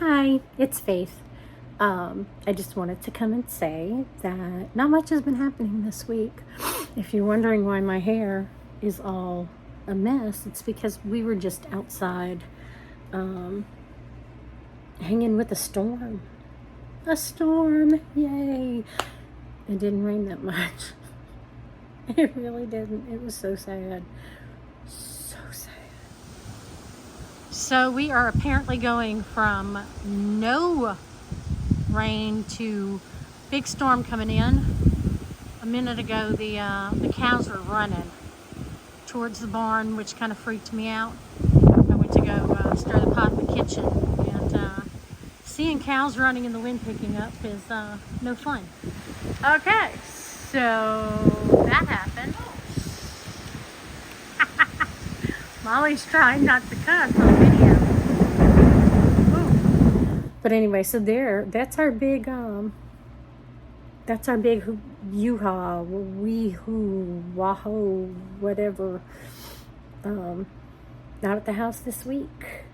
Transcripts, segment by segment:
Hi, it's Faith. I just wanted to come and say that not much has been happening this week. If you're wondering why my hair is all a mess, it's because we were just outside hanging with a storm. A storm, yay! It didn't rain that much. It really didn't. It was so sad. So sad. So we are apparently going from no rain to big storm coming in. A minute ago, the cows were running towards the barn, which kind of freaked me out. I went to go stir the pot in the kitchen, and seeing cows running and the wind picking up is no fun. Okay, so that happened. Molly's trying not to cuss on video. Ooh. But anyway, so that's our big yoo-haw, wee-hoo, wahoo, whatever, out at the house this week.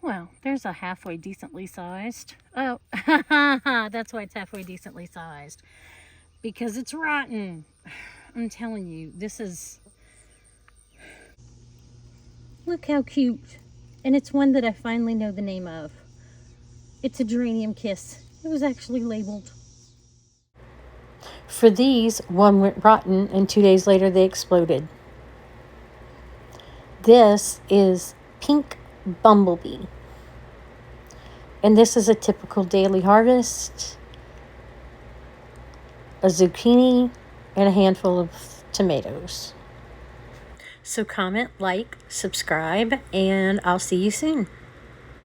Well, there's a halfway decently sized. Oh, that's why it's halfway decently sized. Because it's rotten. I'm telling you, this is... Look how cute. And it's one that I finally know the name of. It's a geranium kiss. It was actually labeled. For these, one went rotten and 2 days later they exploded. This is Pink Bumblebee. And this is a typical daily harvest. A zucchini and a handful of tomatoes. So comment, like, subscribe, and I'll see you soon.